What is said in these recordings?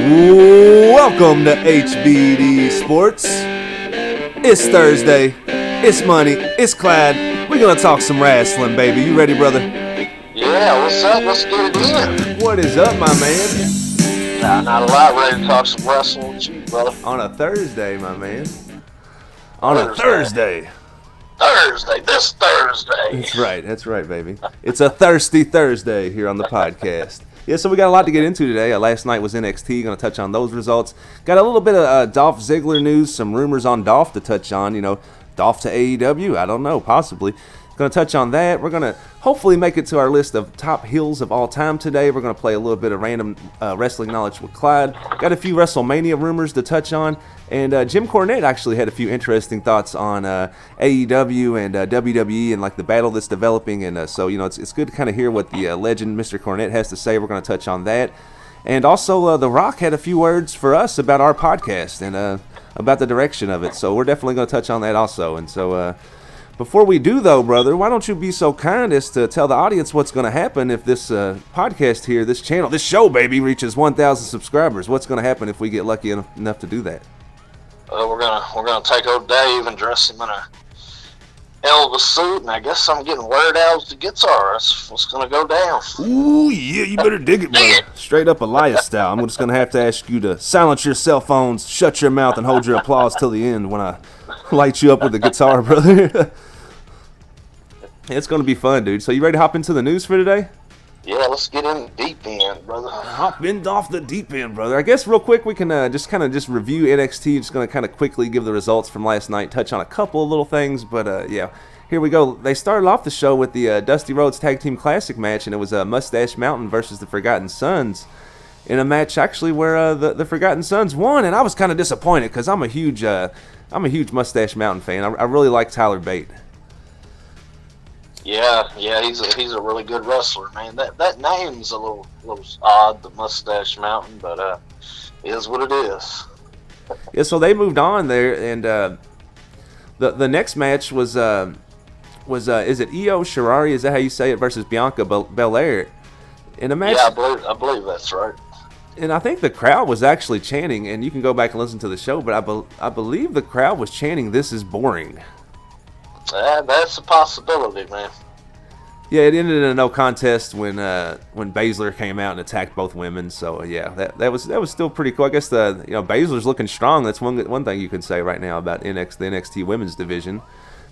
Welcome to HBD Sports. It's Thursday. It's money. It's Clyde. We're gonna talk some wrestling, baby. You ready, brother? Yeah, what's up? Let's get it in. What is up, my man? Nah, not a lot. Ready to talk some wrestling with you, brother. On a Thursday, my man. On a Thursday. This Thursday. That's right, baby. It's a thirsty Thursday here on the podcast. Yeah, so we got a lot to get into today. Last night was NXT. Going to touch on those results. Got a little bit of Dolph Ziggler news, some rumors on Dolph to touch on. You know, Dolph to AEW. I don't know, possibly. Going to touch on that. We're going to hopefully make it to our list of top heels of all time today. We're going to play a little bit of random wrestling knowledge with Clyde. Got a few WrestleMania rumors to touch on. And Jim Cornette actually had a few interesting thoughts on AEW and WWE and like the battle that's developing. And so, you know, it's good to kind of hear what the legend Mr. Cornette has to say. We're going to touch on that. And also, The Rock had a few words for us about our podcast and about the direction of it. So we're definitely going to touch on that also. And so before we do, though, brother, why don't you be so kind as to tell the audience what's going to happen if this podcast here, this channel, this show, baby, reaches 1,000 subscribers? What's going to happen if we get lucky enough to do that? We're gonna take old Dave and dress him in a Elvis suit, and I guess I'm getting Weird Al's the guitar. That's what's gonna go down. Ooh, yeah, you better dig it, brother. Straight up Elias style. I'm just gonna have to ask you to silence your cell phones, shut your mouth, and hold your applause till the end when I light you up with the guitar, brother. It's gonna be fun, dude. So you ready to hop into the news for today? Yeah, let's get in the deep end, brother. Hop in off the deep end, brother. I guess real quick we can just review NXT. Just going to kind of quickly give the results from last night, touch on a couple of little things, but yeah, here we go. They started off the show with the Dusty Rhodes Tag Team Classic match, and it was Mustache Mountain versus the Forgotten Sons in a match actually where the Forgotten Sons won, and I was kind of disappointed because I'm a huge Mustache Mountain fan. I really like Tyler Bate. Yeah, he's a really good wrestler, man. That name's a little odd, the Mustache Mountain, but it is what it is. Yeah, so they moved on there, and the next match was is it Io Shirai? Is that how you say it? Versus Bianca Belair in a match. Yeah, I believe that's right. And I think the crowd was actually chanting, and you can go back and listen to the show, but I believe the crowd was chanting, "This is boring." That's a possibility, man. Yeah, it ended in a no contest when Baszler came out and attacked both women. So yeah, that was still pretty cool. I guess Baszler's looking strong. That's one thing you can say right now about the NXT Women's Division.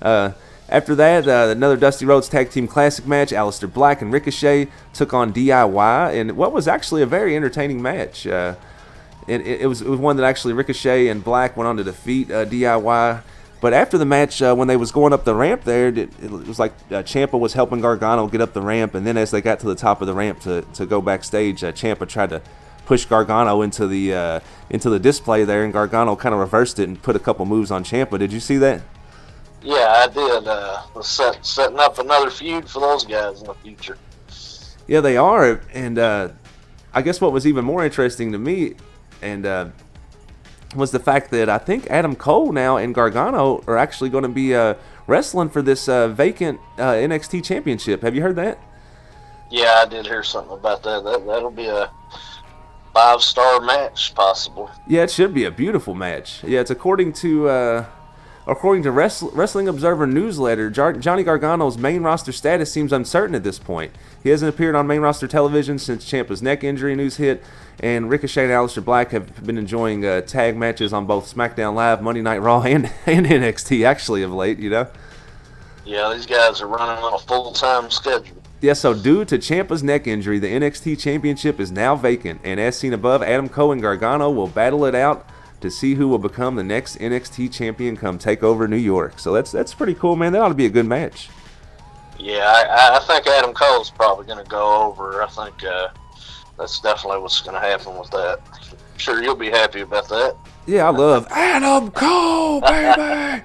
After that, another Dusty Rhodes Tag Team Classic match. Aleister Black and Ricochet took on DIY, and what was actually a very entertaining match. It was one that actually Ricochet and Black went on to defeat DIY. But after the match, when they was going up the ramp there, it was like Ciampa was helping Gargano get up the ramp, and then as they got to the top of the ramp to go backstage, Ciampa tried to push Gargano into the display there, and Gargano kind of reversed it and put a couple moves on Ciampa. Did you see that? Yeah, I did. Setting up another feud for those guys in the future. Yeah, they are, and I guess what was even more interesting to me, and was the fact that I think Adam Cole now and Gargano are actually going to be wrestling for this vacant NXT championship. Have you heard that? Yeah, I did hear something about that. That'll be a 5-star match, possibly. Yeah, it should be a beautiful match. Yeah, it's according to Wrestling Observer newsletter, Johnny Gargano's main roster status seems uncertain at this point. He hasn't appeared on main roster television since Ciampa's neck injury news hit, and Ricochet and Aleister Black have been enjoying tag matches on both SmackDown Live, Monday Night Raw, and NXT actually of late, you know? Yeah, these guys are running on a full-time schedule. Yeah, so due to Ciampa's neck injury, the NXT Championship is now vacant, and as seen above, Adam Cole and Gargano will battle it out to see who will become the next NXT champion come TakeOver New York. So that's pretty cool, man. That ought to be a good match. Yeah, I think Adam Cole's probably going to go over. I think that's definitely what's going to happen with that. I'm sure you'll be happy about that. Yeah, I love Adam Cole, baby.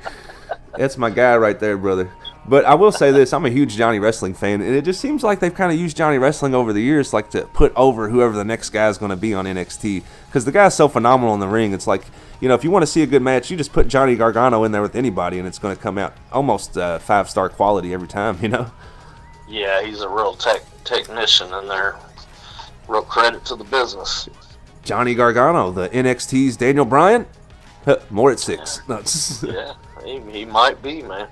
That's my guy right there, brother. But I will say this, I'm a huge Johnny Wrestling fan, and it just seems like they've kind of used Johnny Wrestling over the years like to put over whoever the next guy is going to be on NXT. Because the guy's so phenomenal in the ring, it's like, you know, if you want to see a good match, you just put Johnny Gargano in there with anybody, and it's going to come out almost 5-star quality every time, you know? Yeah, he's a real technician in there. Real credit to the business. Johnny Gargano, the NXT's Daniel Bryan. More at 6. No, Yeah, he might be, man.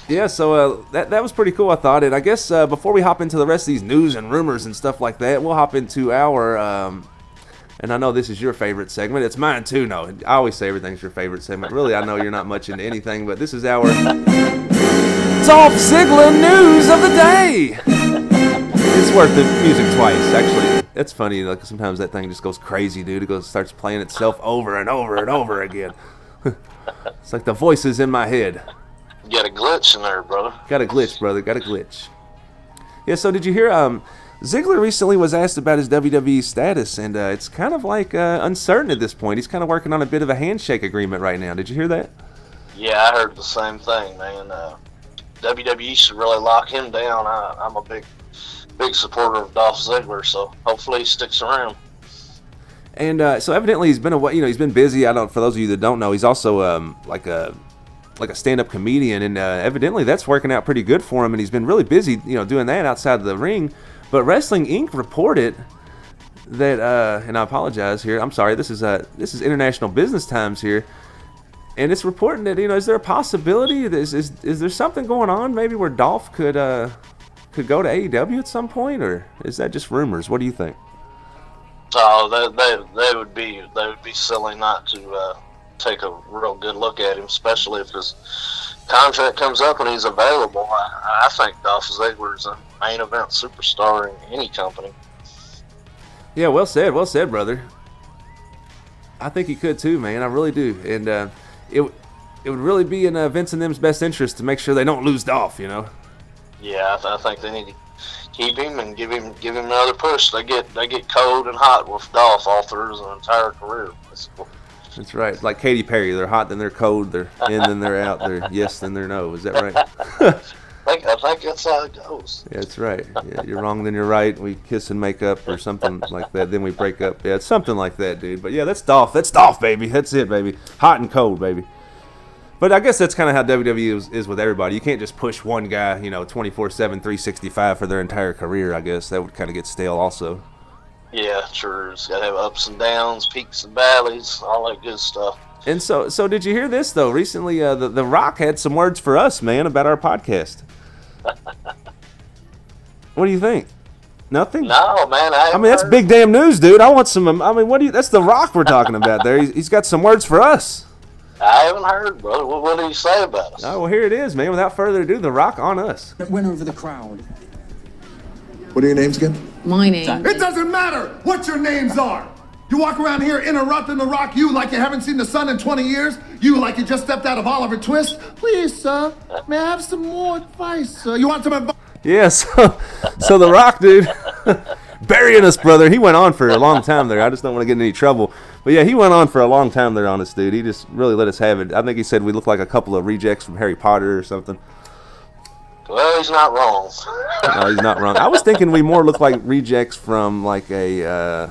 Yeah, so that was pretty cool, I thought. And I guess before we hop into the rest of these news and rumors and stuff like that, we'll hop into our, and I know this is your favorite segment. It's mine too, no. I always say everything's your favorite segment. Really, I know you're not much into anything, but this is our Dolph Ziggler news of the day. It's worth the music twice, actually. It's funny, like sometimes that thing just goes crazy, dude. It starts playing itself over and over and over again. It's like the voices in my head. You got a glitch in there, brother. Got a glitch, brother. Got a glitch. Yeah, so did you hear Ziggler recently was asked about his WWE status, and it's kind of like uncertain at this point. He's kind of working on a bit of a handshake agreement right now. Did you hear that? Yeah, I heard the same thing, man. WWE should really lock him down. I'm a big supporter of Dolph Ziggler, so hopefully he sticks around. And so evidently he's been he's been busy. For those of you that don't know, he's also like a stand-up comedian, and evidently that's working out pretty good for him, and he's been really busy, doing that outside of the ring. But Wrestling Inc. reported that, and I apologize here, I'm sorry, this is International Business Times here, and it's reporting that, is there a possibility, is there something going on maybe where Dolph could go to AEW at some point, or is that just rumors? What do you think? Oh, they would be silly not to take a real good look at him, especially if his contract comes up and he's available. I think Dolph Ziggler's a main event superstar in any company. Yeah, well said, brother. I think he could too, man. I really do, and it would really be in Vince and them's best interest to make sure they don't lose Dolph. Yeah, I think they need to keep him and give him another push. They get cold and hot with Dolph all through his entire career. That's right. Like Katy Perry, they're hot, then they're cold, they're in, then they're out, they're yes, then they're no. Is that right? I think that's how it goes. Yeah, that's right. Yeah, you're wrong, then you're right. We kiss and make up or something like that. Then we break up. Yeah, it's something like that, dude. But yeah, that's Dolph. That's Dolph, baby. That's it, baby. Hot and cold, baby. But I guess that's kind of how WWE is with everybody. You can't just push one guy, 24/7, 365 for their entire career, I guess. That would kind of get stale also. Yeah, sure. It's got to have ups and downs, peaks and valleys, all that good stuff. And so did you hear this, though? Recently, the Rock had some words for us, man, about our podcast. What do you think? Nothing? No, man. I mean, that's big damn news, dude. I want some. I mean, that's the Rock we're talking about there. He's got some words for us. I haven't heard, brother. What did he say about us? Oh, well, here it is, man. Without further ado, the Rock on us. It went over the crowd. What are your names again? My name. It doesn't matter what your names are. You walk around here interrupting the Rock, you like you haven't seen the sun in 20 years, you like you just stepped out of Oliver Twist. Please, sir, may I have some more advice, sir? You want some advice? Yeah, so the Rock, dude, burying us, brother. He went on for a long time there. I just don't want to get in any trouble. But yeah, he went on for a long time there on us, dude. He just really let us have it. I think he said we look like a couple of rejects from Harry Potter or something. Well, he's not wrong. No, he's not wrong. I was thinking we more look like rejects from like a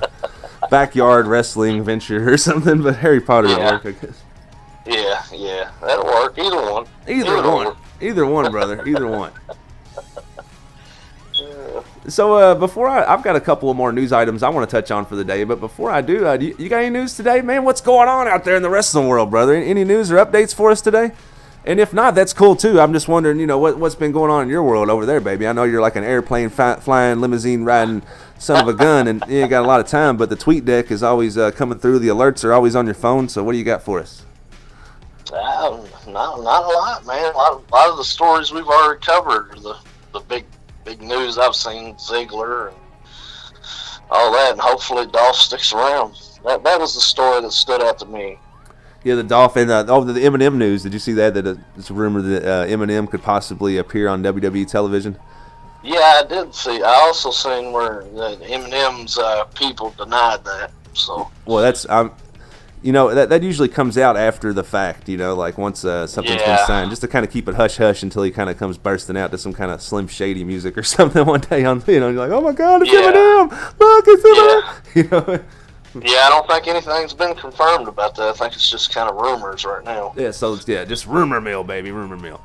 backyard wrestling venture or something, but Harry Potter would work, I guess. Yeah, that'll work. Either one. Either one, brother. Either one. So before I've got a couple of more news items I want to touch on for the day, but before I do, you got any news today, man? What's going on out there in the wrestling world, brother? Any news or updates for us today? And if not, that's cool too. I'm just wondering, what's been going on in your world over there, baby. I know you're like an airplane flying, limousine riding son of a gun, and you ain't got a lot of time, but the tweet deck is always coming through. The alerts are always on your phone. So what do you got for us? Not a lot, man. A lot of the stories we've already covered. The big news I've seen, Ziggler and all that, and hopefully Dolph sticks around. That was the story that stood out to me. Yeah, the Dolph and the Eminem news. Did you see that? That it's a rumor that Eminem could possibly appear on WWE television. Yeah, I did see. I also seen where Eminem's people denied that. So. Well, that's that usually comes out after the fact. Like once something's been signed, just to kind of keep it hush hush until he kind of comes bursting out to some kind of Slim Shady music or something one day on. You're like, oh my God, it's Eminem! Look, it's Eminem! Yeah, I don't think anything's been confirmed about that. I think it's just kind of rumors right now. Yeah, so just rumor mill, baby, rumor mill.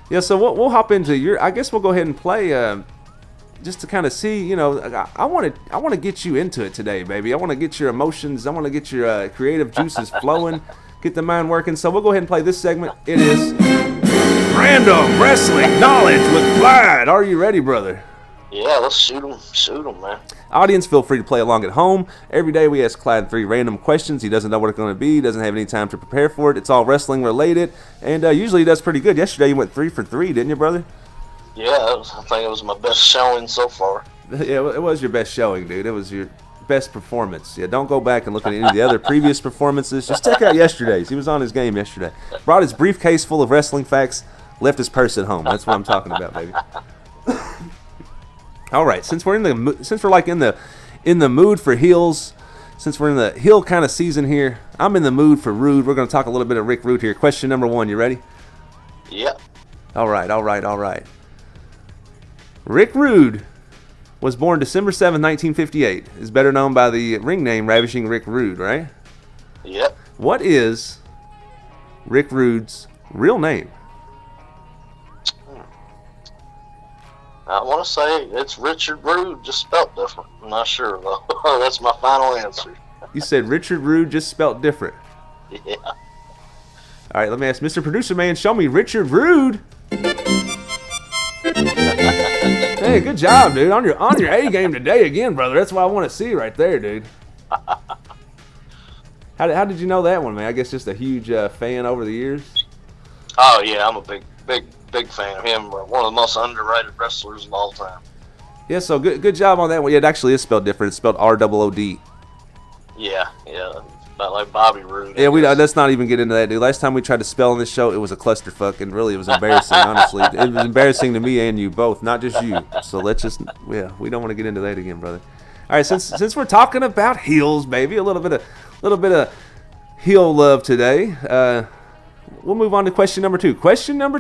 Yeah, so we'll hop into I guess we'll go ahead and play just to kind of see, you know, I want to get you into it today, baby. I want to get your emotions. I want to get your creative juices flowing, get the mind working. So we'll go ahead and play this segment. It is Random Wrestling Knowledge with Clyde. Are you ready, brother? Yeah, let's shoot him, man. Audience, feel free to play along at home. Every day we ask Clyde 3 random questions. He doesn't know what it's going to be. He doesn't have any time to prepare for it. It's all wrestling related, and usually he does pretty good. Yesterday you went 3 for 3, didn't you, brother? Yeah, I think it was my best showing so far. Yeah, it was your best showing, dude. It was your best performance. Yeah, don't go back and look at any of the other previous performances. Just check out yesterday's. He was on his game yesterday. Brought his briefcase full of wrestling facts, left his purse at home. That's what I'm talking about, baby. All right, since we're in the mood for heels, since we're in the heel kind of season here, I'm in the mood for Rude. We're going to talk a little bit of Rick Rude here. Question number 1, you ready? Yep. All right. Rick Rude was born December 7, 1958. Is better known by the ring name Ravishing Rick Rude, right? Yep. What is Rick Rude's real name? I want to say it's Richard Rude, just spelled different. I'm not sure, though. That's my final answer. You said Richard Rude, just spelled different. Yeah. All right, let me ask Mr. Producer Man, show me Richard Rude. Hey, good job, dude. On your A game today again, brother. That's what I want to see right there, dude. How did you know that one, man? I guess just a huge fan over the years. Oh yeah, I'm a big fan of him. One of the most underrated wrestlers of all time. Yeah, so good job on that one. Yeah, it actually is spelled different. It's spelled R-O-O-D. Yeah, about like Bobby Roode. Yeah, let's not even get into that, dude. Last time we tried to spell on this show, it was a clusterfuck, and really it was embarrassing, honestly. It was embarrassing to me and you both, not just you. So let's just, we don't want to get into that again, brother. All right, since we're talking about heels, baby, a little bit of heel love today. We'll move on to question number 2. Question number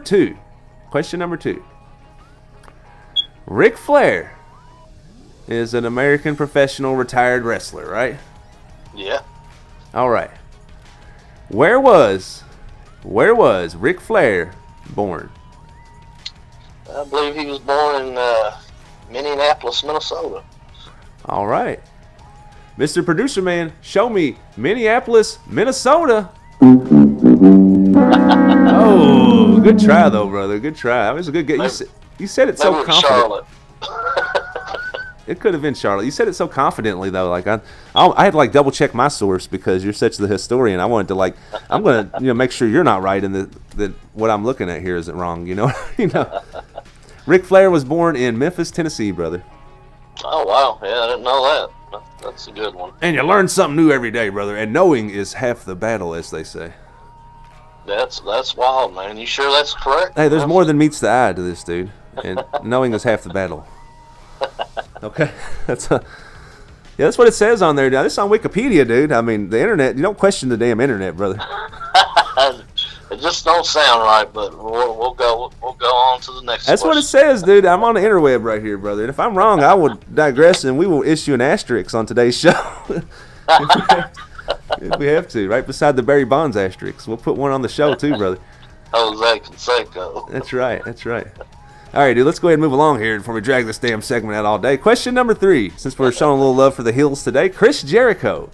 two. Ric Flair is an American professional retired wrestler, right? Yeah. All right. Where was Ric Flair born? I believe he was born in Minneapolis, Minnesota. All right. Mr. Producer Man, show me Minneapolis, Minnesota. Oh, good try though, brother. Good try. That was a good get. You said it so confident. Charlotte. It could have been Charlotte. You said it so confidently though. Like I had to like double check my source because you're such the historian. I wanted to I'm gonna make sure you're not right and that what I'm looking at here isn't wrong. You know. Ric Flair was born in Memphis, Tennessee, brother. Oh wow, yeah, I didn't know that. That's a good one. And you learn something new every day, brother. And knowing is half the battle, as they say. That's wild, man. You sure that's correct? Hey, there's more than meets the eye to this, dude. And knowing is half the battle. Okay, that's what it says on there. Now, this is on Wikipedia, dude. I mean, the internet. You don't question the damn internet, brother. It just don't sound right, but we'll go on to the next. That's what it says, dude. I'm on the interweb right here, brother. And if I'm wrong, I will digress, and we will issue an asterisk on today's show. If we have to, right beside the Barry Bonds asterisk. We'll put one on the show too, brother. Jose Canseco. That's right. All right, dude, let's go ahead and move along here before we drag this damn segment out all day. Question number 3, since we're showing a little love for the heels today. Chris Jericho.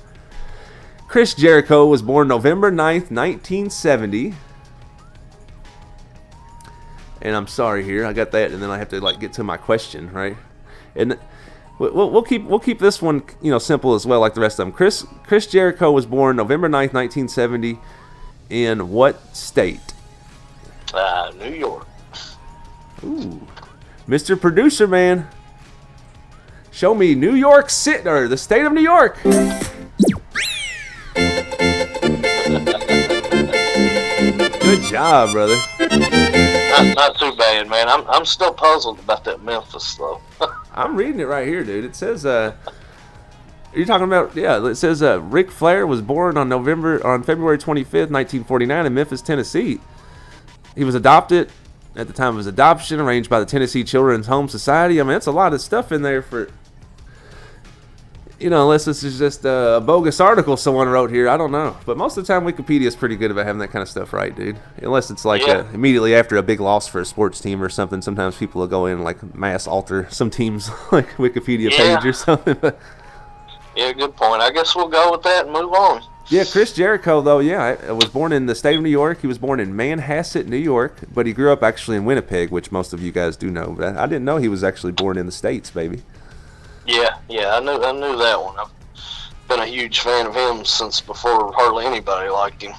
Chris Jericho was born November 9th, 1970. And I'm sorry here, I got that, and then I have to get to my question, right? And we'll keep this one simple as well, like the rest of them. Chris Jericho was born November 9th, 1970. In what state? New York. Ooh. Mr. Producer Man, show me New York City, or the state of New York. Good job, brother. Not too bad, man. I'm still puzzled about that Memphis, though. I'm reading it right here, dude. It says, are you talking about, it says Ric Flair was born on February 25th, 1949 in Memphis, Tennessee. He was adopted at the time of his adoption, arranged by the Tennessee Children's Home Society. I mean, that's a lot of stuff in there for... You know, unless this is just a bogus article someone wrote here, I don't know. But most of the time, Wikipedia is pretty good about having that kind of stuff right, dude. Unless it's like immediately after a big loss for a sports team or something. Sometimes people will go in and like mass alter some team's like Wikipedia page or something. But yeah, good point. I guess we'll go with that and move on. yeah, Chris Jericho, though, was born in the state of New York. He was born in Manhasset, New York, but he grew up actually in Winnipeg, which most of you guys do know. But I didn't know he was actually born in the States, baby. Yeah, I knew that one. I've been a huge fan of him since before hardly anybody liked him.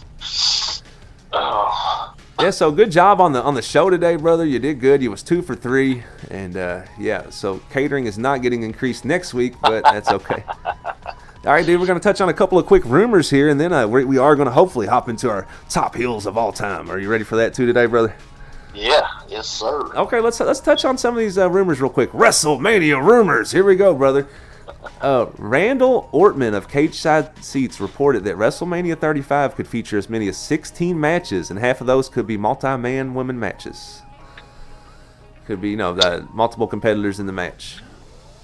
Oh. Yeah, so good job on the show today, brother. You did good. You was 2 for 3, and yeah, so catering is not getting increased next week, but that's okay. All right, dude, we're going to touch on a couple of quick rumors here, and then we are going to hopefully hop into our top heels of all time. Are you ready for that too today, brother? Yeah, yes, sir. Okay, let's touch on some of these rumors real quick. WrestleMania rumors. Here we go, brother. Randall Ortman of Cage Side Seats reported that WrestleMania 35 could feature as many as 16 matches, and half of those could be multi-man women matches. Could be, multiple competitors in the match.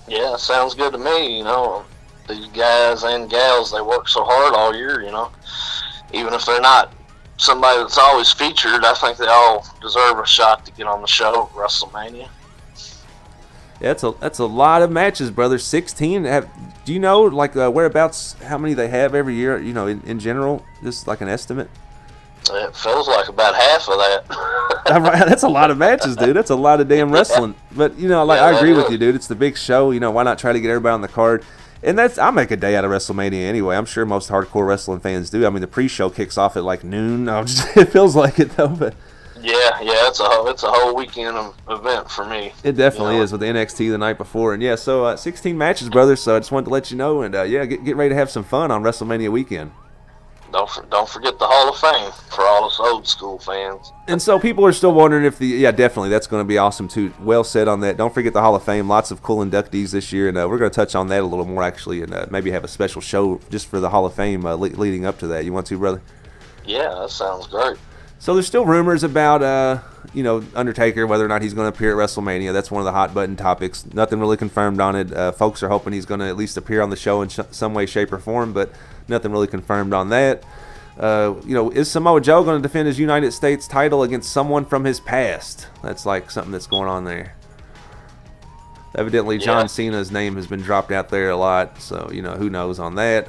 Yeah, sounds good to me. These guys and gals, they work so hard all year, Even if they're not somebody that's always featured, I think they all deserve a shot to get on the show at WrestleMania. Yeah, that's a lot of matches, brother. 16. Do you know, like, whereabouts, how many they have every year, in general? Just like an estimate? It feels like about half of that. That's a lot of matches, dude. That's a lot of damn wrestling. But, I agree with you, dude. It's the big show. Why not try to get everybody on the card? And I'll make a day out of WrestleMania anyway. I'm sure most hardcore wrestling fans do. I mean, the pre-show kicks off at like noon. It feels like it though, but yeah, it's a whole weekend event for me. It definitely is with the NXT the night before, and yeah, so 16 matches, brother. So I just wanted to let you know, and get ready to have some fun on WrestleMania weekend. Don't forget the Hall of Fame for all us old school fans. And so people are still wondering if definitely that's going to be awesome too. Well said on that. Don't forget the Hall of Fame. Lots of cool inductees this year, and we're going to touch on that a little more actually, and maybe have a special show just for the Hall of Fame leading up to that. You want to, brother? Yeah, that sounds great. So there's still rumors about Undertaker, whether or not he's going to appear at WrestleMania. That's one of the hot button topics. Nothing really confirmed on it. Folks are hoping he's going to at least appear on the show in some way, shape, or form, but nothing really confirmed on that. Is Samoa Joe going to defend his United States title against someone from his past? That's like something that's going on there. Evidently, John Cena's name has been dropped out there a lot, so who knows on that.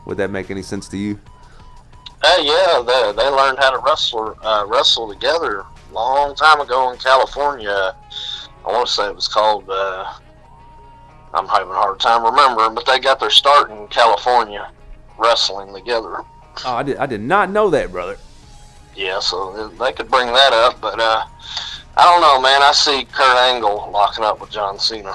Would that make any sense to you? They learned how to wrestle together a long time ago in California. I want to say it was called, I'm having a hard time remembering, but they got their start in California wrestling together. Oh, I did not know that, brother. Yeah, so they could bring that up, but I don't know, man. I see Kurt Angle locking up with John Cena.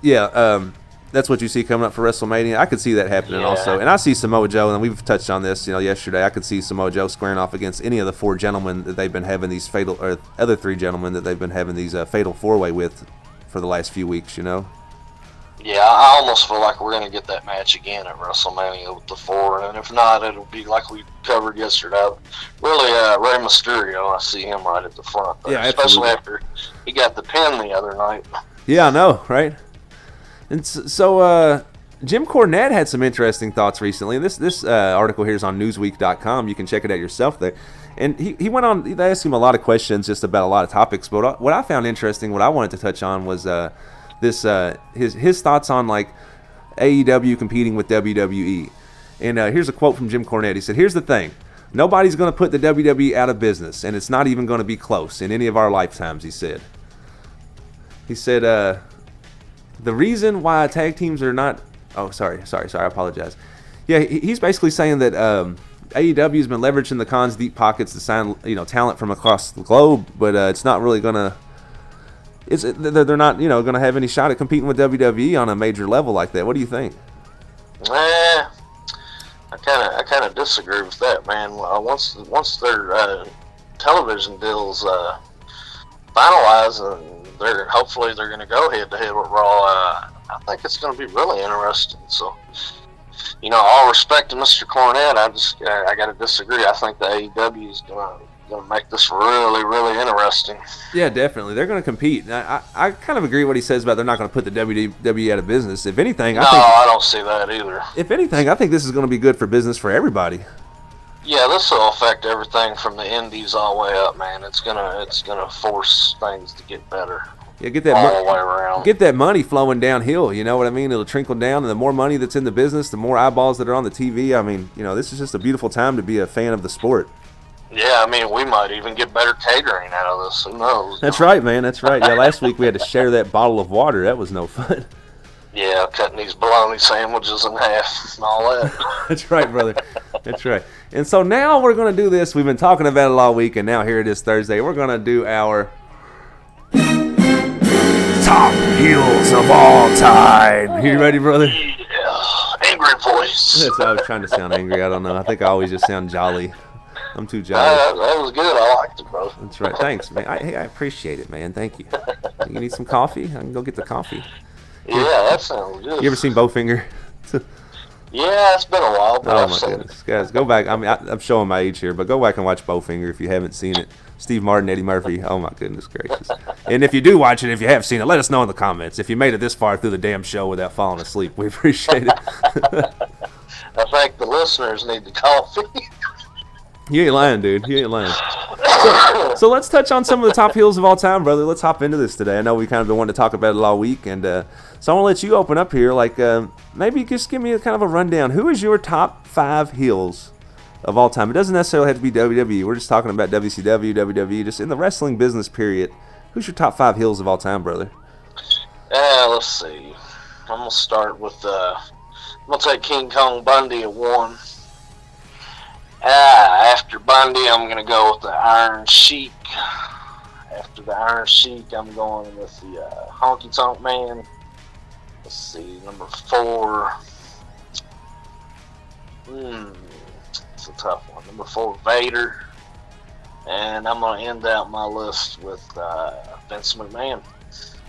Yeah, that's what you see coming up for WrestleMania. I could see that happening also. And I see Samoa Joe, and we've touched on this, yesterday. I could see Samoa Joe squaring off against any of the 4 gentlemen that they've been having these other 3 gentlemen that they've been having these fatal 4-way with for the last few weeks, Yeah, I almost feel like we're going to get that match again at WrestleMania with the 4, and if not, it'll be like we covered yesterday. Really, Rey Mysterio, I see him right at the front there, especially after he got the pin the other night. Yeah, I know, right? And so Jim Cornette had some interesting thoughts recently. This article here is on Newsweek.com. You can check it out yourself there. And he went on, they asked him a lot of questions just about a lot of topics, but what I found interesting, what I wanted to touch on was his thoughts on like AEW competing with WWE. And here's a quote from Jim Cornette. He said, "Here's the thing. Nobody's going to put the WWE out of business, and it's not even going to be close in any of our lifetimes," he said. He said, the reason why tag teams are not... Oh, sorry, I apologize. Yeah, he's basically saying that AEW has been leveraging the Khan's deep pockets to sign talent from across the globe, but it's not really going to... They're not, going to have any shot at competing with WWE on a major level like that. What do you think? I kind of disagree with that, man. Once their television deals finalize, and hopefully they're going to go head to head with Raw. I think it's going to be really interesting. So, all respect to Mr. Cornette, I got to disagree. I think the AEW is going to gonna make this really, really interesting. Yeah, definitely. They're going to compete. I kind of agree what he says about they're not going to put the WWE out of business. If anything, I don't see that either. If anything, I think this is going to be good for business for everybody. Yeah, this will affect everything from the indies all the way up, man. It's gonna force things to get better. Yeah, get that all the way around. Get that money flowing downhill. You know what I mean? It'll trickle down, and the more money that's in the business, the more eyeballs that are on the TV. I mean, you know, this is just a beautiful time to be a fan of the sport. Yeah, I mean, we might even get better catering out of this. Who knows? That's right, man. That's right. Yeah, last week we had to share that bottle of water. That was no fun. Yeah, cutting these bologna sandwiches in half and all that. That's right, brother. That's right. And so now we're going to do this. We've been talking about it all week, and now here it is Thursday. We're going to do our top heels of all time. You ready, brother? Yeah, angry voice. That's, I was trying to sound angry. I don't know. I think I always just sound jolly. I'm too jolly. That was good. I liked it, bro. That's right. Thanks, man. Hey, I appreciate it, man. Thank you. You need some coffee? I can go get the coffee. Yeah, that sounds good. You ever seen Bowfinger? Yeah, it's been a while. But oh my goodness, guys, go back. I mean, I'm showing my age here, but go back and watch Bowfinger if you haven't seen it. Steve Martin, Eddie Murphy. Oh my goodness gracious! And if you do watch it, if you have seen it, let us know in the comments. If you made it this far through the damn show without falling asleep, we appreciate it. I think the listeners need the coffee. You ain't lying, dude. You ain't lying. So let's touch on some of the top heels of all time, brother. Let's hop into this today. I know we kind of been wanting to talk about it all week, and so I want to let you open up here. Like, maybe just give me a kind of a rundown. Who is your top 5 heels of all time? It doesn't necessarily have to be WWE. We're just talking about WCW, WWE, just in the wrestling business period. Who's your top 5 heels of all time, brother? Let's see. I'm gonna start with I'm gonna take King Kong Bundy at 1. After Bundy, I'm going to go with the Iron Sheik. After the Iron Sheik, I'm going with the Honky Tonk Man. Let's see, number 4. It's a tough one. Number 4, Vader. And I'm going to end out my list with Vince McMahon.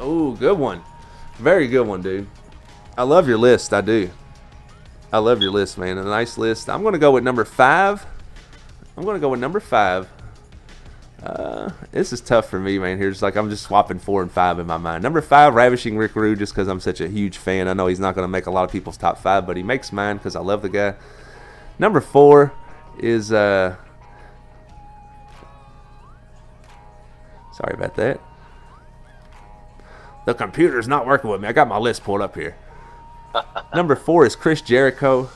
Oh, good one. Very good one, dude. I love your list. I do. I love your list, man. A nice list. I'm going to go with number 5. This is tough for me, man. Here's like I'm just swapping 4 and 5 in my mind. Number 5, Ravishing Rick Rude, just because I'm such a huge fan. I know he's not going to make a lot of people's top 5, but he makes mine because I love the guy. Number 4 is sorry about that. The computer's not working with me. I got my list pulled up here. Number 4 is Chris Jericho.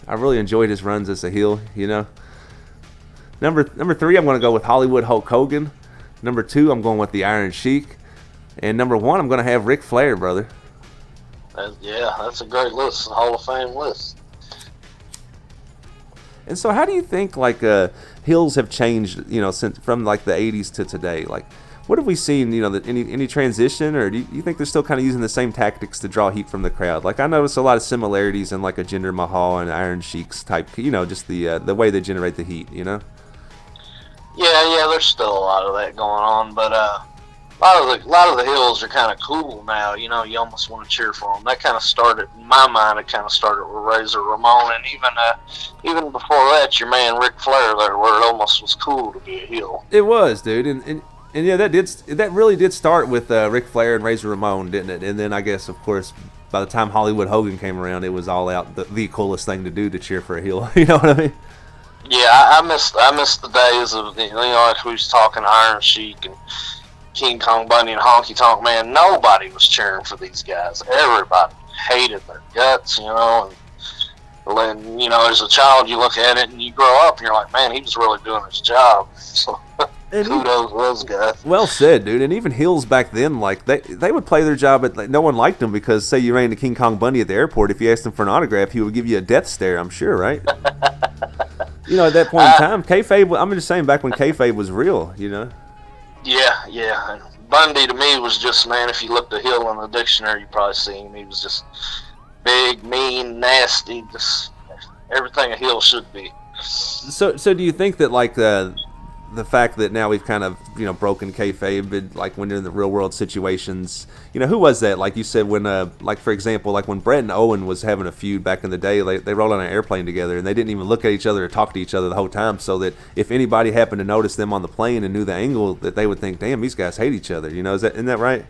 I really enjoyed his runs as a heel, you know. Number 3, I'm going to go with Hollywood Hulk Hogan. Number 2, I'm going with the Iron Sheik. And number 1, I'm going to have Ric Flair, brother. Yeah, that's a great list. A Hall of Fame list. And so how do you think, like, heels have changed, you know, since from, like, the 80s to today? Like, what have we seen, you know, any transition, or do you think they're still kind of using the same tactics to draw heat from the crowd? Like, I notice a lot of similarities in, like, a Jinder Mahal and Iron Sheik's type, you know, just the way they generate the heat, you know? Yeah, there's still a lot of that going on, but a lot of the heels are kind of cool now. You know, you almost want to cheer for them. That kind of started, in my mind, it kind of started with Razor Ramon, and even before that, your man Ric Flair there, where it almost was cool to be a heel. It was, dude, and yeah, that really did start with Ric Flair and Razor Ramon, didn't it? And then I guess, of course, by the time Hollywood Hogan came around, it was all out the coolest thing to do to cheer for a heel. You know what I mean? Yeah, I miss the days of, you know, like we was talking Iron Sheik and King Kong Bundy and Honky Tonk Man. Nobody was cheering for these guys. Everybody hated their guts, you know. And then, you know, as a child, you look at it and you grow up and you're like, man, he was really doing his job. So kudos to those guys. Well said, dude. And even heels back then, like they would play their job, but like, no one liked them because, say, you ran into King Kong Bundy at the airport. If you asked him for an autograph, he would give you a death stare. I'm sure, right? You know, at that point in time, kayfabe. I'm just saying, back when kayfabe was real, you know. Yeah. And Bundy to me was just, man, if you looked at heel in the dictionary, you probably see him. He was just big, mean, nasty, just everything a heel should be. So do you think that, like, the fact that now we've kind of, broken kayfabe, but like when you're in the real world situations, who was that? Like you said, when, like for example, like when Brett and Owen was having a feud back in the day, they rolled on an airplane together and they didn't even look at each other or talk to each other the whole time, so that if anybody happened to notice them on the plane and knew the angle, that they would think, damn, these guys hate each other. Isn't that right?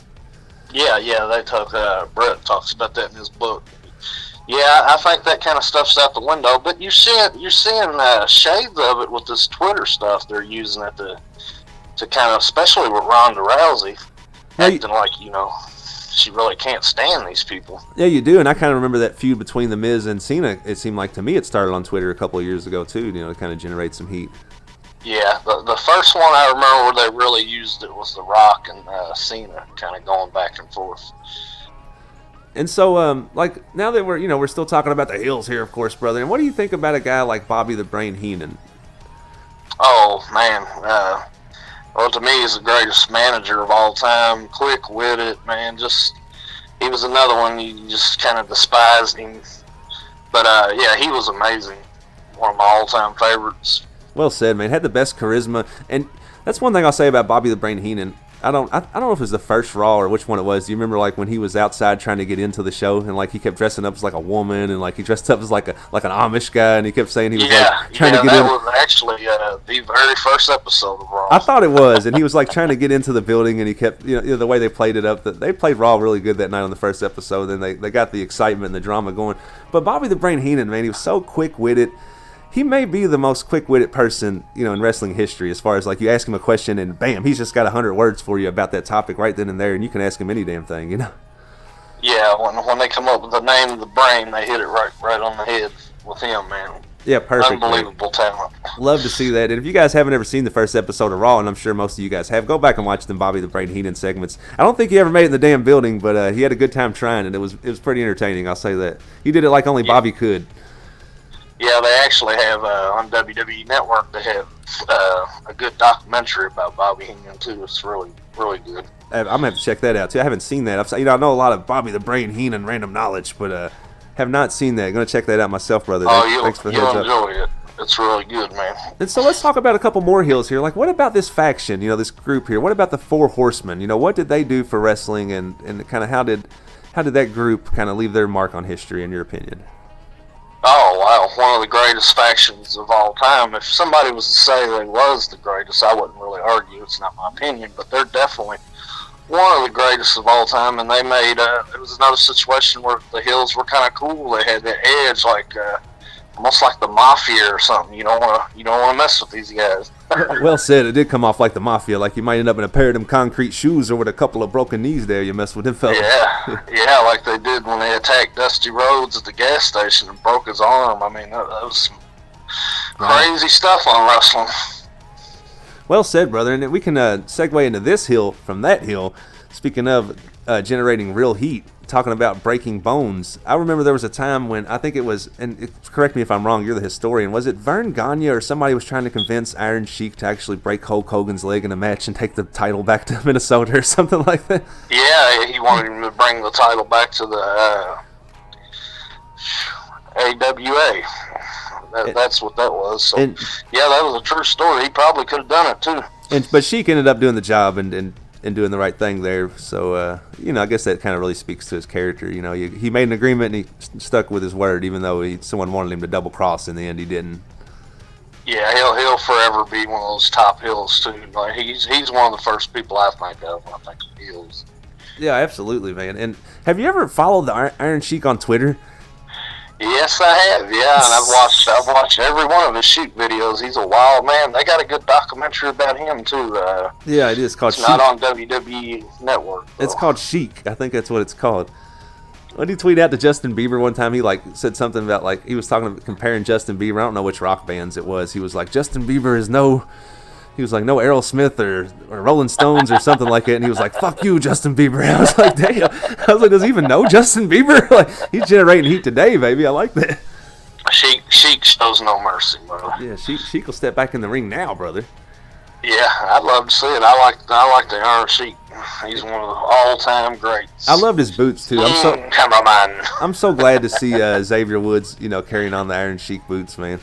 Yeah, they talk. Brett talks about that in his book. Yeah, I think that kind of stuff's out the window. But you're seeing shades of it with this Twitter stuff they're using it to kind of, especially with Ronda Rousey, acting like she really can't stand these people. Yeah, you do, and I kind of remember that feud between The Miz and Cena. It seemed like to me it started on Twitter a couple of years ago too. To kind of generate some heat. Yeah, the first one I remember where they really used it was The Rock and Cena, kind of going back and forth. And so, like, now that we're still talking about the heels here, of course, brother. And what do you think about a guy like Bobby the Brain Heenan? Oh man, well, to me, he's the greatest manager of all time. Quick-witted, man. He was another one you just kind of despised him. But yeah, he was amazing. One of my all-time favorites. Well said, man. Had the best charisma, and that's one thing I'll say about Bobby the Brain Heenan. I don't know if it was the first Raw or which one it was. Do you remember like when he was outside trying to get into the show and like he kept dressing up as like a woman and like he dressed up as like an Amish guy and he kept saying he was like trying to get in. Yeah, that was actually the very first episode of Raw. I thought it was, and he was like trying to get into the building and he kept the way they played it up. That they played Raw really good that night on the first episode. Then they got the excitement and the drama going. But Bobby the Brain Heenan, man, he was so quick-witted. He may be the most quick-witted person, in wrestling history, as far as like you ask him a question and bam, he's just got 100 words for you about that topic right then and there, and you can ask him any damn thing, Yeah, when they come up with the name of the brain, they hit it right on the head with him, man. Yeah, perfect. Unbelievable talent. Love to see that. And if you guys haven't ever seen the first episode of Raw, and I'm sure most of you guys have, go back and watch them Bobby the Brain Heenan segments. I don't think he ever made it in the damn building, but he had a good time trying, and it was pretty entertaining. I'll say that. He did it like only Bobby could. Yeah, they actually have on WWE Network. They have a good documentary about Bobby Heenan too. It's really, really good. I'm gonna have to check that out too. I haven't seen that. I know a lot of Bobby the Brain Heenan random knowledge, but have not seen that. Gonna check that out myself, brother. Thanks for the heads up. You'll enjoy it. It's really good, man. And so let's talk about a couple more heels here. Like, what about this faction? This group here. What about the Four Horsemen? What did they do for wrestling, and kind of how did that group kind of leave their mark on history, in your opinion? Oh, wow. One of the greatest factions of all time. If somebody was to say they was the greatest, I wouldn't really argue. It's not my opinion, but they're definitely one of the greatest of all time. And they made, it was another situation where the heels were kind of cool. They had that edge, like, almost like the Mafia or something. You don't want to mess with these guys. Well said. It did come off like the Mafia. Like you might end up in a pair of them concrete shoes or with a couple of broken knees there. You mess with them fellas. Yeah, like they did when they attacked Dusty Rhodes at the gas station and broke his arm. I mean, that was some crazy stuff on wrestling. Well said, brother. And we can segue into this heel from that heel. Speaking of generating real heat, talking about breaking bones. I remember there was a time when I think it was, and correct me if I'm wrong, you're the historian, was it Vern Gagne or somebody was trying to convince Iron Sheik to actually break Hulk Hogan's leg in a match and take the title back to Minnesota or something like that? Yeah, he wanted him to bring the title back to the AWA. That's what that was. So, yeah, that was a true story. He probably could have done it too. But Sheik ended up doing the job and doing the right thing there. So, I guess that kind of really speaks to his character. He made an agreement and he stuck with his word, even though someone wanted him to double cross. In the end, he didn't. Yeah, he'll forever be one of those top heels too. Like he's one of the first people I think of when I think of heels. Yeah, absolutely, man. And have you ever followed the Iron Sheik on Twitter? Yes, I have. Yeah, and I've watched every one of his Sheik videos. He's a wild man. They got a good documentary about him too. Yeah, it is called. It's not on WWE Network, though. It's called Sheik. I think that's what it's called. When he tweeted out to Justin Bieber one time, he said something about he was talking about comparing Justin Bieber. I don't know which rock bands it was. He was like, Justin Bieber is no. He was like, no Aerosmith or Rolling Stones or something like that. And he was like, fuck you, Justin Bieber. And I was like, damn. I was like, does he even know Justin Bieber? Like, he's generating heat today, baby. I like that. Sheik shows no mercy, bro. Yeah, Sheik will step back in the ring now, brother. Yeah, I'd love to see it. I like the Iron Sheik. He's one of the all-time greats. I loved his boots, too. I'm so glad to see Xavier Woods, carrying on the Iron Sheik boots, man.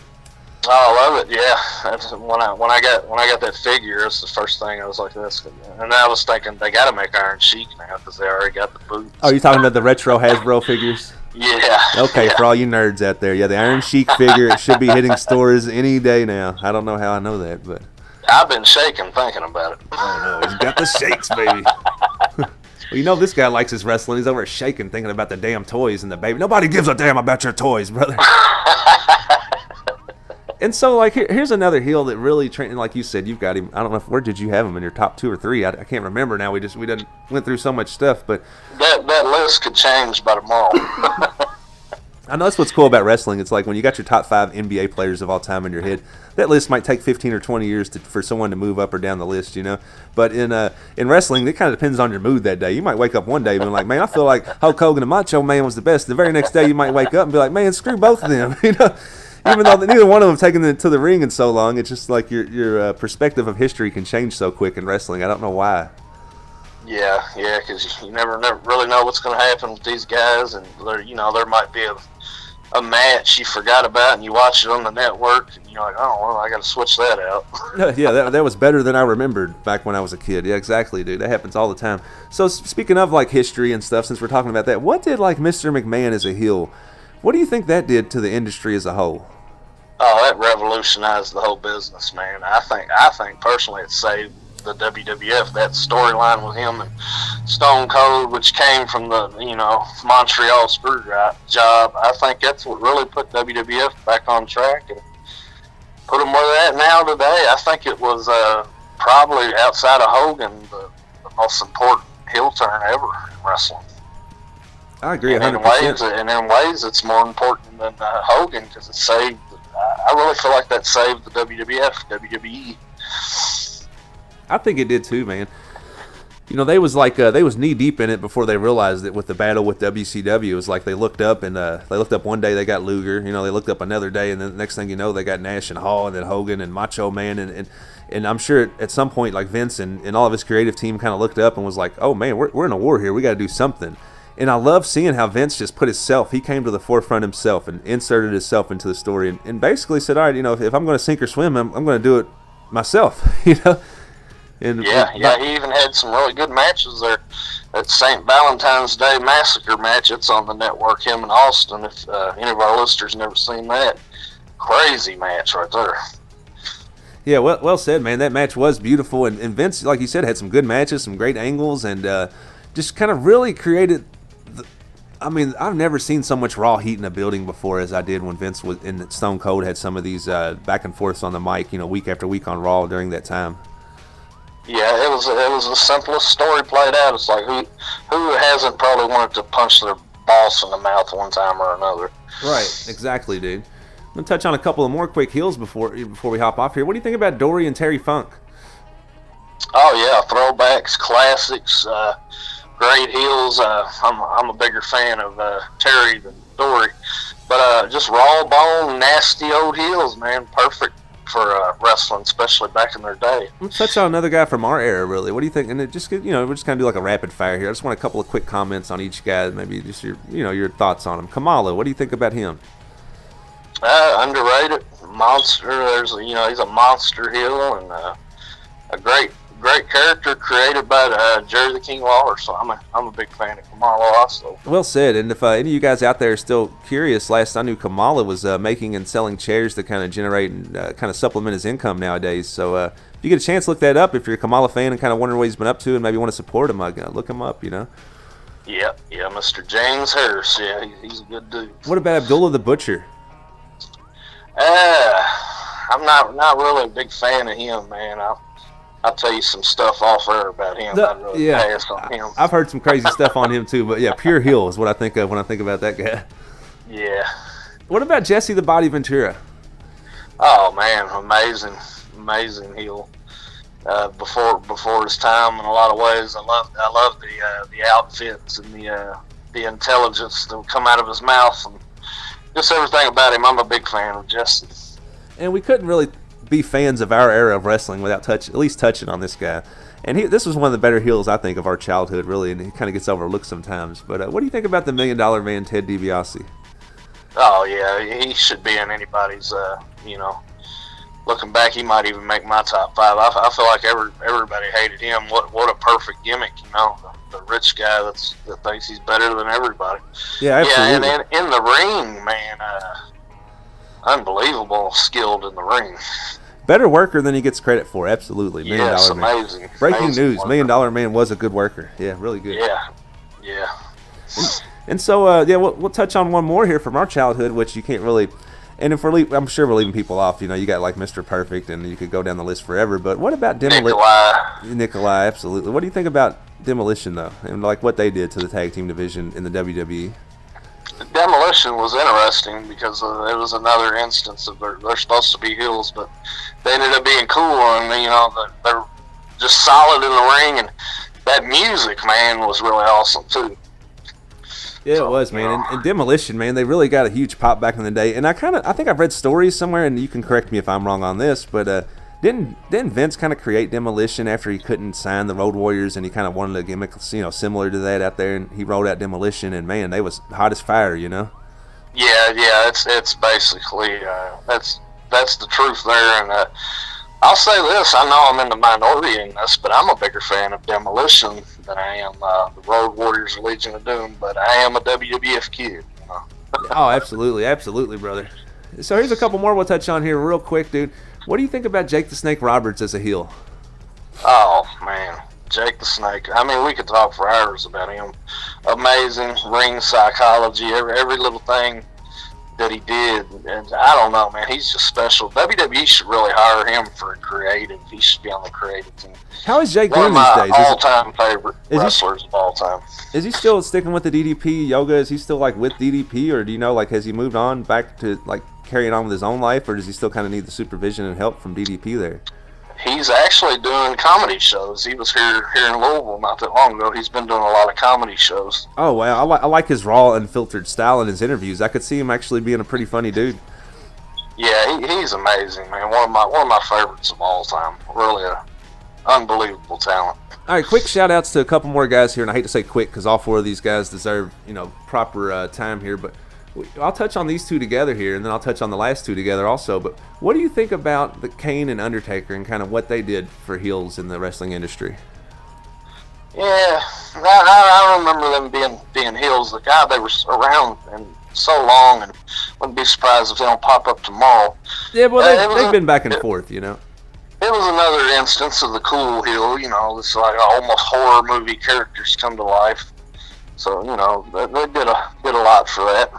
Oh, I love it. Yeah, that's when I got that figure. It's the first thing I was like, "This," and I was thinking they got to make Iron Sheik now because they already got the boots. Oh, you're talking about the retro Hasbro figures? Yeah. Okay, yeah. for all you nerds out there, yeah, the Iron Sheik figure, it should be hitting stores any day now. I don't know how I know that, but I've been shaking thinking about it. oh no, he's got the shakes, baby. Well, you know this guy likes his wrestling. He's over shaking, thinking about the damn toys and the baby. Nobody gives a damn about your toys, brother. And so, like, here's another heel that really, like you said, you've got him. I don't know where did you have him in your top 2 or 3? I can't remember now. We went through so much stuff, but that list could change by tomorrow. I know that's what's cool about wrestling. It's like when you got your top 5 NBA players of all time in your head, that list might take 15 or 20 years for someone to move up or down the list, you know. But in wrestling, it kind of depends on your mood that day. You might wake up one day and be like, man, I feel like Hulk Hogan and Macho Man was the best. The very next day, you might wake up and be like, man, screw both of them, you know. Even though neither one of them taken it to the ring in so long, it's just like your perspective of history can change so quick in wrestling. I don't know why. Yeah, because you never really know what's going to happen with these guys, and there might be a match you forgot about, and you watch it on the network, and you're like, oh, well, I got to switch that out. Yeah, that was better than I remembered back when I was a kid. Yeah, exactly, dude. That happens all the time. So speaking of like history and stuff, since we're talking about that, what did like Mr. McMahon as a heel? What do you think that did to the industry as a whole? Oh, that revolutionized the whole business, man. I think personally it saved the WWF. That storyline with him and Stone Cold, which came from the Montreal screw job. I think that's what really put WWF back on track and put them where they're at now today. I think it was probably outside of Hogan the most important heel turn ever in wrestling. I agree 100%. And in ways, it's more important than Hogan because it saved. I really feel like that saved the WWF, WWE. I think it did too, man. You know, they was knee deep in it before they realized it with the battle with WCW. It was like they looked up one day they got Luger. You know, they looked up another day, and then the next thing you know, they got Nash and Hall, and then Hogan and Macho Man, and I'm sure at some point, like Vince and all of his creative team kind of looked up and was like, oh man, we're in a war here. We got to do something. And I love seeing how Vince just put himself, he came to the forefront himself and inserted himself into the story and basically said, all right, if I'm going to sink or swim, I'm going to do it myself, you know. And, yeah, he even had some really good matches there. That St. Valentine's Day Massacre match, it's on the network, him and Austin, if any of our listeners never seen that. Crazy match right there. Yeah, well said, man. That match was beautiful, and Vince, like you said, had some good matches, some great angles, and just kind of really created I've never seen so much raw heat in a building before as I did when Vince was and Stone Cold had some of these back and forths on the mic, week after week on Raw during that time. Yeah, it was the simplest story played out. It's like who hasn't probably wanted to punch their boss in the mouth one time or another. Right, exactly, dude. I'm gonna touch on a couple of more quick heels before we hop off here. What do you think about Dory and Terry Funk? Oh yeah, throwbacks, classics. Great heels. I'm a bigger fan of Terry than Dory, but just raw bone, nasty old heels, man. Perfect for wrestling, especially back in their day. Let's touch on another guy from our era, really. What do you think? And we're just gonna do like a rapid fire here. I just want a couple of quick comments on each guy, maybe just your thoughts on him. Kamala, what do you think about him? Underrated, monster. He's a monster heel and a great character created by Jerry the King Lawler, so I'm a big fan of Kamala also. Well said. And if any of you guys out there are still curious, last I knew Kamala was making and selling chairs to kind of generate and kind of supplement his income nowadays. So if you get a chance, look that up. If you're a Kamala fan and kind of wondering what he's been up to and maybe want to support him, look him up. Yeah, Mr. James Harris. Yeah, he's a good dude. What about Abdullah the Butcher? I'm not really a big fan of him, man. I'll tell you some stuff off air about him. I'd really pass on him. I've heard some crazy stuff on him too, but yeah, pure heel is what I think of when I think about that guy. Yeah. What about Jesse the Body Ventura? Oh man, amazing heel. Before his time in a lot of ways. I love the outfits and the intelligence that would come out of his mouth and just everything about him. I'm a big fan of Jesse. And we couldn't really be fans of our era of wrestling without at least touching on this guy. And this was one of the better heels, I think, of our childhood, really, and he kind of gets overlooked sometimes. But what do you think about the $1 Million Man, Ted DiBiase? Oh, yeah, he should be in anybody's, looking back, he might even make my top 5. I feel like everybody hated him. What a perfect gimmick, you know, the rich guy that thinks he's better than everybody. Yeah, absolutely. Yeah, and in the ring, man, unbelievable skilled in the ring. Better worker than he gets credit for, absolutely. Yes, amazing. Man. Breaking amazing news, worker. $1 Million Man was a good worker. Yeah, really good. Yeah. And so, we'll touch on one more here from our childhood, which you can't really. And if I'm sure we're leaving people off. You know, you got like Mr. Perfect, and you could go down the list forever. But what about Nikolai, absolutely. What do you think about Demolition, though, and like what they did to the tag team division in the WWE? Demolition was interesting because it was another instance of they're supposed to be heels, but they ended up being cool, and you know they're just solid in the ring, and that music, man, was really awesome too. Yeah, it was, man. And Demolition, man, they really got a huge pop back in the day. And I think I've read stories somewhere, and you can correct me if I'm wrong on this, but didn't Vince kind of create Demolition after he couldn't sign the Road Warriors, and he kind of wanted a gimmick, you know, similar to that out there, and he rolled out Demolition, and man, they was hot as fire, you know. Yeah, it's basically that's the truth there, and I'll say this: I know I'm in the minority in this, but I'm a bigger fan of Demolition than I am the Road Warriors or Legion of Doom. But I am a WWF kid. You know? Oh, absolutely, brother. So here's a couple more we'll touch on here real quick, dude. What do you think about Jake the Snake Roberts as a heel? Oh, man. Jake the Snake. I mean, we could talk for hours about him. Amazing ring psychology, every little thing that he did. And I don't know, man. He's just special. WWE should really hire him for a creative. He should be on the creative team. How is Jake doing these days? One of my all-time favorite wrestlers of all time. Is he still sticking with the DDP yoga? Is he still like with DDP, or do you know, like, has he moved on back to like carrying on with his own life, or does he still kind of need the supervision and help from DDP there? He's actually doing comedy shows. He was here in Louisville not that long ago. He's been doing a lot of comedy shows. Oh wow, I like his raw, unfiltered style in his interviews. I could see him actually being a pretty funny dude. Yeah, he's amazing, man. One of my favorites of all time. Really a unbelievable talent. All right, quick shout outs to a couple more guys here, and I hate to say quick because all 4 of these guys deserve, you know, proper time here, but I'll touch on these 2 together here, and then I'll touch on the last 2 together also. But what do you think about the Kane and Undertaker and kind of what they did for heels in the wrestling industry? Yeah, I remember them being heels. The guy, they were around and so long, and wouldn't be surprised if they don't pop up tomorrow. Yeah, well, they've been back and forth, you know. It was another instance of the cool heel, you know. It's like almost horror movie characters come to life. So, you know, they did a lot for that.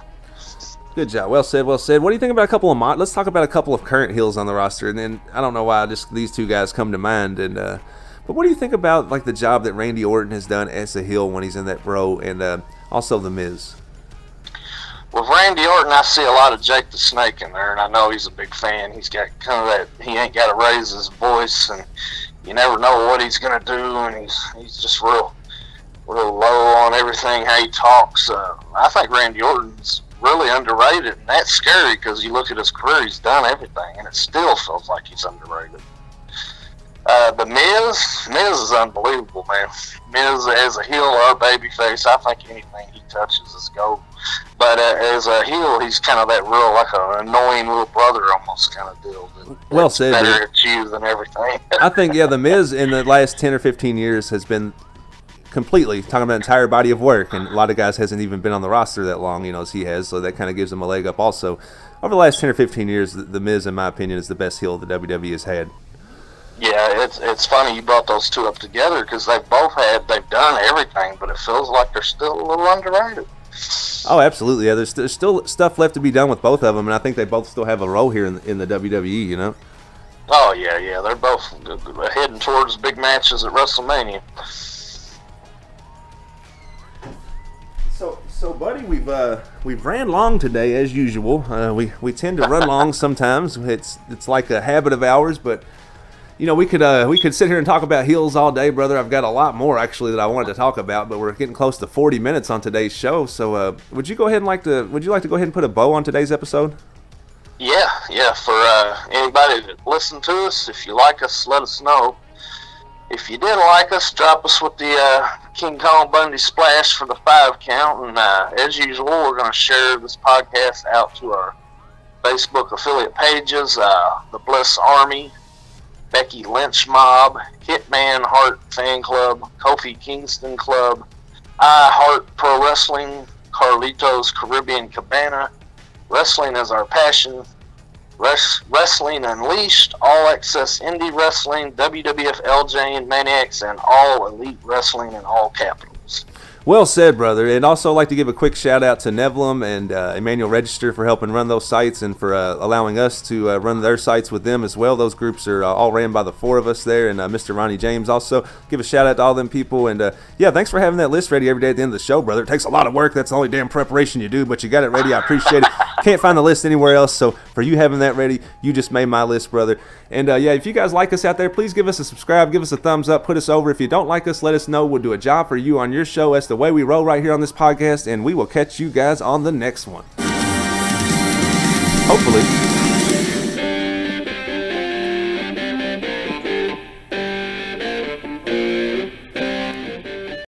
Good job. Well said, well said. What do you think about a couple of let's talk about a couple of current heels on the roster, and then I don't know why just these 2 guys come to mind. And but what do you think about like the job that Randy Orton has done as a heel when he's in that bro, and also The Miz? With Randy Orton, I see a lot of Jake the Snake in there, and I know he's a big fan. He's got kind of that, he ain't got to raise his voice, and you never know what he's going to do, and he's just real low on everything, how he talks. I think Randy Orton's really underrated, and that's scary because you look at his career, he's done everything, and it still feels like he's underrated. The Miz is unbelievable, man. Miz as a heel or a babyface, I think anything he touches is gold. But as a heel, he's kind of that real, like an annoying little brother almost kind of deal. Well said, better at you than everything. I think, yeah, The Miz in the last 10 or 15 years has been completely talking about entire body of work, and a lot of guys hasn't even been on the roster that long, you know, as he has, so that kind of gives him a leg up also. Over the last 10 or 15 years, The Miz, in my opinion, is the best heel the WWE has had. Yeah, it's funny you brought those 2 up together because they've done everything, but it feels like they're still a little underrated. Oh, absolutely. Yeah, there's still stuff left to be done with both of them, and I think they both still have a role here in the WWE, you know? Oh, yeah. They're both heading towards big matches at WrestleMania. So, buddy, we've ran long today as usual. We tend to run long sometimes. It's like a habit of ours, but you know we could sit here and talk about heels all day, brother. I've got a lot more actually that I wanted to talk about, but we're getting close to 40 minutes on today's show. So, would you like to go ahead and put a bow on today's episode? Yeah. For anybody that listened to us, if you like us, let us know. If you didn't like us, drop us with the King Kong Bundy splash for the 5 count. And as usual, we're going to share this podcast out to our Facebook affiliate pages, the Bliss Army, Becky Lynch Mob, Hitman Heart Fan Club, Kofi Kingston Club, I Heart Pro Wrestling, Carlitos Caribbean Cabana, Wrestling is Our Passion, Wrestling Unleashed, All Access Indie Wrestling, WWF LJ and Maniacs, and All Elite Wrestling in all capitals. Well said, brother. And also I'd like to give a quick shout out to Nevlum and Emmanuel Register for helping run those sites and for allowing us to run their sites with them as well. Those groups are all ran by the four of us there, and Mr. Ronnie James also. Give a shout out to all them people. And yeah, thanks for having that list ready every day at the end of the show, brother. It takes a lot of work. That's the only damn preparation you do, but you got it ready. I appreciate it. Can't find the list anywhere else, so for you having that ready, you just made my list, brother. And yeah, if you guys like us out there, please give us a subscribe, give us a thumbs up, put us over. If you don't like us, let us know. We'll do a job for you on your show. That's the way we roll right here on this podcast, and we will catch you guys on the next one. Hopefully.